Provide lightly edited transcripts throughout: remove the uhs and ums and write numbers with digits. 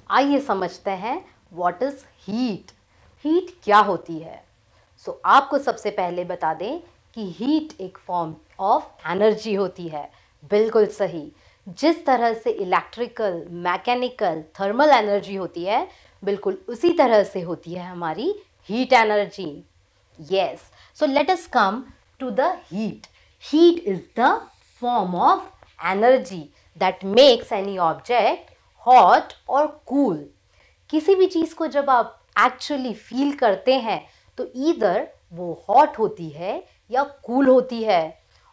आइए समझते हैं व्हाट इज हीट। हीट क्या होती है? आपको सबसे पहले बता दें कि हीट एक फॉर्म ऑफ एनर्जी होती है। बिल्कुल सही। जिस तरह से इलेक्ट्रिकल, मैकेनिकल, थर्मल एनर्जी होती है, बिल्कुल उसी तरह से होती है हमारी heat energy. Yes, so let us come to the heat. Heat is the form of energy that makes any object hot or cool। किसी भी चीज़ को जब आप एक्चुअली फील करते हैं तो ईदर वो हॉट होती है या कूल होती है,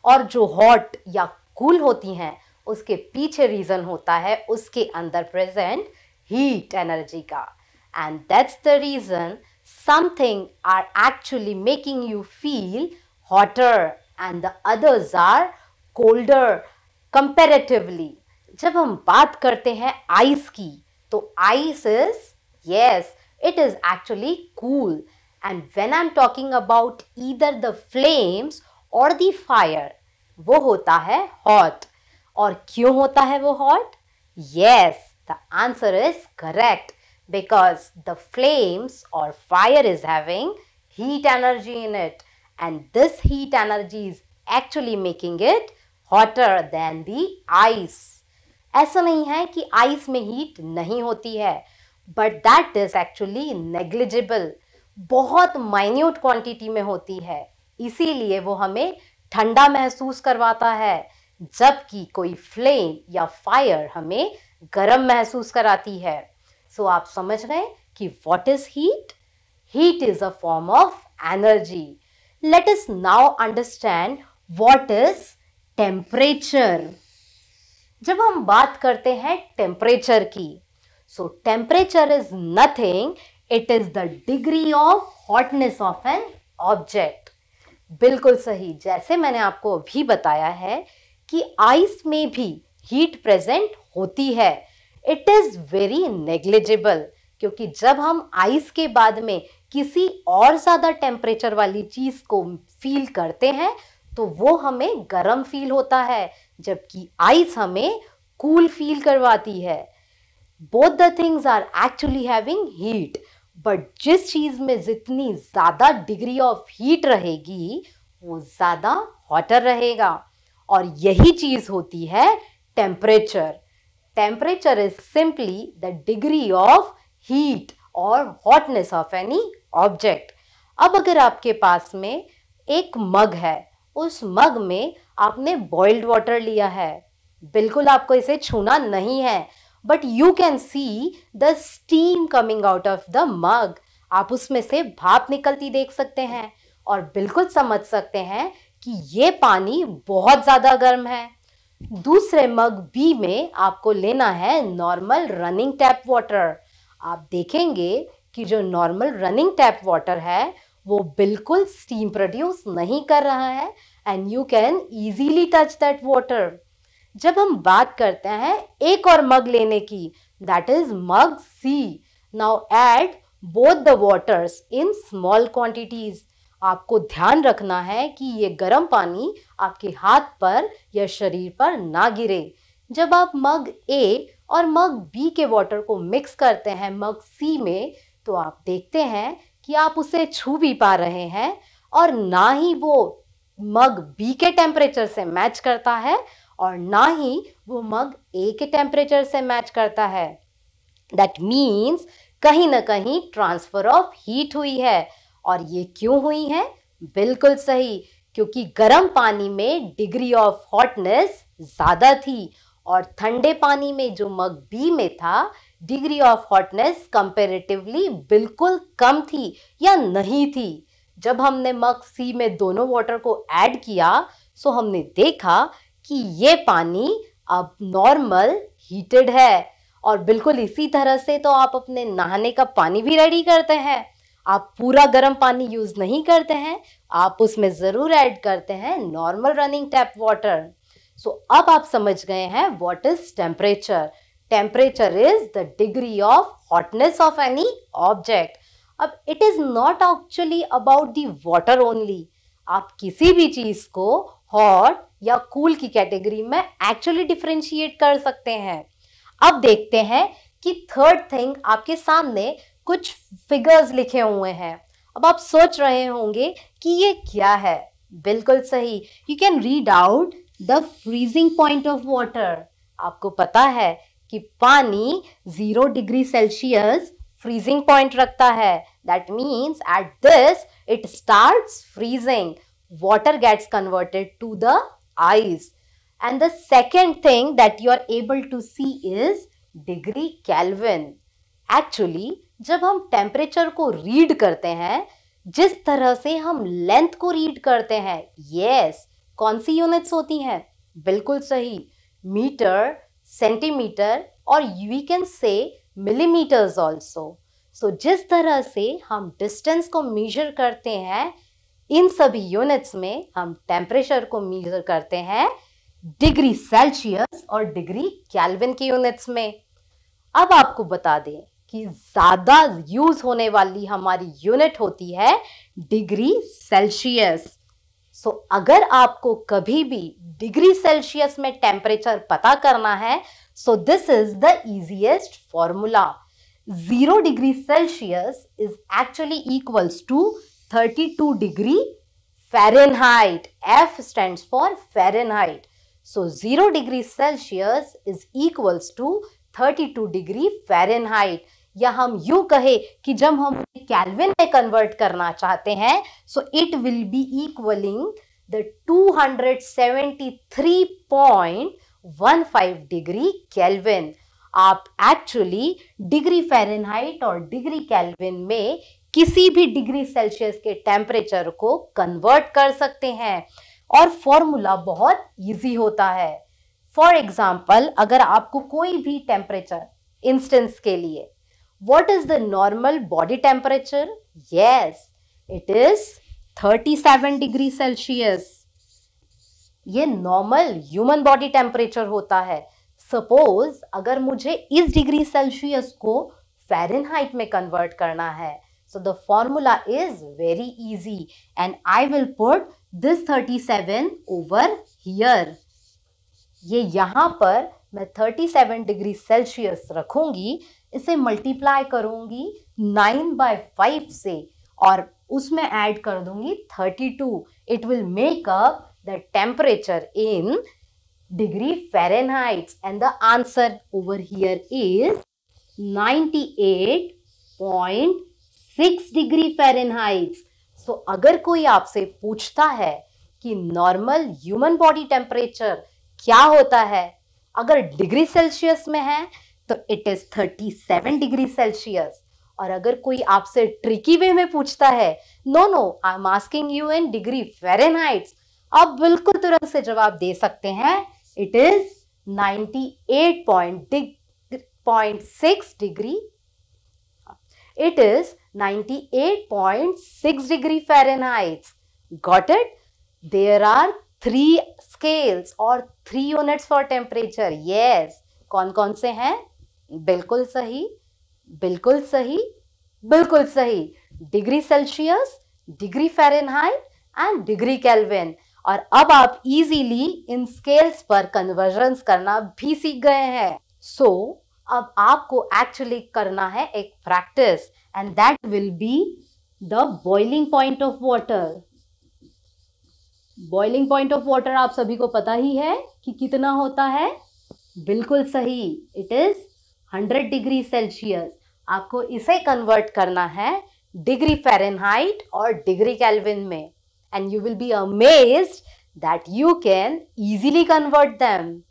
और जो हॉट या कूल होती हैं उसके पीछे रीज़न होता है उसके अंदर प्रेजेंट हीट एनर्जी का। And that's the reason something are actually making you feel hotter and the others are colder comparatively. जब हम बात करते हैं आइस की, तो ice is, yes, it is actually cool, and when I am talking about either the flames और the fire, वो होता है हॉट। और क्यों होता है वो hot? Yes, the answer is correct, because the flames और fire is having heat energy in it, and this heat energy is actually making it hotter than the ice। ऐसा नहीं है कि आइस में हीट नहीं होती है, but that is actually negligible, बहुत माइन्यूट क्वांटिटी में होती है, इसीलिए वो हमें ठंडा महसूस करवाता है, जबकि कोई फ्लेम या फायर हमें गर्म महसूस कराती है। सो आप समझ गए कि what is heat? Heat is a form of energy. Let us now understand what is temperature। जब हम बात करते हैं टेम्परेचर की, so temperature is nothing, it is the degree of hotness of an object। बिल्कुल सही। जैसे मैंने आपको अभी बताया है कि आइस में भी हीट प्रेजेंट होती है, इट इज वेरी नेग्लिजिबल, क्योंकि जब हम आइस के बाद में किसी और ज़्यादा टेम्परेचर वाली चीज़ को फील करते हैं तो वो हमें गर्म फील होता है, जबकि आइस हमें कूल फील करवाती है। Both the things are actually having heat, but जिस चीज़ में जितनी ज़्यादा डिग्री ऑफ हीट रहेगी वो ज़्यादा हॉटर रहेगा, और यही चीज़ होती है temperature. Temperature is simply the degree of heat और हॉटनेस ऑफ एनी ऑब्जेक्ट। अब अगर आपके पास में एक मग है, उस मग में आपने बॉइल्ड वाटर लिया है, बिल्कुल आपको इसे छूना नहीं है, but you can see the steam coming out of the mug. आप उसमें से भाप निकलती देख सकते हैं और बिल्कुल समझ सकते हैं कि ये पानी बहुत ज़्यादा गर्म है। दूसरे मग बी में आपको लेना है नॉर्मल रनिंग टैप वाटर। आप देखेंगे कि जो नॉर्मल रनिंग टैप वाटर है वो बिल्कुल स्टीम प्रोड्यूस नहीं कर रहा है, and you can easily touch that water. जब हम बात करते हैं एक और मग लेने की, that is mug C. Now add both the waters in small quantities. आपको ध्यान रखना है कि ये गर्म पानी आपके हाथ पर या शरीर पर ना गिरे। जब आप मग ए और मग बी के वाटर को मिक्स करते हैं मग सी में, तो आप देखते हैं कि आप उसे छू भी पा रहे हैं, और ना ही वो मग बी के टेम्परेचर से मैच करता है और ना ही वो मग ए के टेम्परेचर से मैच करता है। दैट मीन्स कहीं ना कहीं ट्रांसफर ऑफ हीट हुई है। और ये क्यों हुई है? बिल्कुल सही, क्योंकि गर्म पानी में डिग्री ऑफ हॉटनेस ज़्यादा थी, और ठंडे पानी में जो मग बी में था डिग्री ऑफ हॉटनेस कंपैरेटिवली बिल्कुल कम थी या नहीं थी। जब हमने मग सी में दोनों वाटर को ऐड किया, सो हमने देखा कि ये पानी अब नॉर्मल हीटेड है। और बिल्कुल इसी तरह से तो आप अपने नहाने का पानी भी रेडी करते हैं। आप पूरा गर्म पानी यूज़ नहीं करते हैं, आप उसमें ज़रूर ऐड करते हैं normal running tap water. So अब आप समझ गए हैं what is temperature. Temperature is the degree of hotness of any object. अब it is not actually about the water only. आप किसी भी चीज को हॉट या कूल की कैटेगरी में एक्चुअली डिफरेंशिएट कर सकते हैं। अब देखते हैं कि थर्ड थिंग, आपके सामने कुछ फिगर्स लिखे हुए हैं। अब आप सोच रहे होंगे कि ये क्या है। बिल्कुल सही, you can read out the freezing point of water. आपको पता है कि पानी 0 डिग्री सेल्सियस फ्रीजिंग पॉइंट रखता है। That means at this it starts freezing, water gets converted to the ice. And the second thing that you are able to see is degree Kelvin. Actually, जब हम temperature को read करते हैं, जिस तरह से हम लेंथ को रीड करते हैं, yes, कौन सी यूनिट्स होती हैं? बिल्कुल सही, मीटर, सेंटीमीटर और we can say millimeters also. So जिस तरह से हम डिस्टेंस को मेजर करते हैं, इन सभी यूनिट्स में हम टेम्परेचर को मेजर करते हैं डिग्री सेल्सियस और डिग्री केल्विन की यूनिट्स में। अब आपको बता दें कि ज्यादा यूज होने वाली हमारी यूनिट होती है डिग्री सेल्सियस। सो अगर आपको कभी भी डिग्री सेल्सियस में टेम्परेचर पता करना है, so this is the easiest formula. 0 degree Celsius is actually equals to 32 degree Fahrenheit. F stands for Fahrenheit. So 0 degree Celsius is equals to 32 degree Fahrenheit. या हम यूं कहे कि जब हम केल्विन में कन्वर्ट करना चाहते हैं, so it will be equaling the 273.15 degree Kelvin. आप एक्चुअली डिग्री फ़ारेनहाइट और डिग्री केल्विन में किसी भी डिग्री सेल्सियस के टेम्परेचर को कन्वर्ट कर सकते हैं और फॉर्मूला बहुत इजी होता है। फॉर एग्जाम्पल, अगर आपको कोई भी टेम्परेचर, इंस्टेंस के लिए, what is the normal body temperature? Yes, it is 37 degree Celsius. ये नॉर्मल ह्यूमन बॉडी टेम्परेचर होता है। सपोज अगर मुझे इस डिग्री सेल्सियस को फ़ारेनहाइट में कन्वर्ट करना है, so the formula is very easy and I will put this 37 over here. ये यहाँ पर मैं 37 डिग्री सेल्सियस रखूंगी, इसे मल्टीप्लाई करूंगी 9/5 से और उसमें ऐड कर दूंगी 32. It will make up the temperature in degree Fahrenheit and the answer over here is 98.6 degree Fahrenheit. So अगर कोई आपसे पूछता है कि नॉर्मल ह्यूमन बॉडी टेम्परेचर क्या होता है, अगर डिग्री सेल्सियस में है तो इट इज 37 डिग्री सेल्सियस, और अगर कोई आपसे ट्रिकी वे में पूछता है, no I am asking you in degree Fahrenheit, आप बिल्कुल तुरंत से जवाब दे सकते हैं, it is 98.6 degree. It is 98.6 degree Fahrenheit. Got it? There are 3 scales or 3 units for temperature. Yes. कौन कौन से हैं? बिल्कुल सही, बिल्कुल सही, बिल्कुल सही। Degree Celsius, degree Fahrenheit and degree kelvin. और अब आप इजीली इन स्केल्स पर कन्वर्जन्स करना भी सीख गए हैं। सो अब आपको एक्चुअली करना है एक practice and that will be the boiling point of water. Boiling point of water आप सभी को पता ही है कि कितना होता है। बिल्कुल सही, इट इज 100 डिग्री सेल्सियस। आपको इसे कन्वर्ट करना है डिग्री फ़ारेनहाइट और डिग्री केल्विन में, and you will be amazed that you can easily convert them.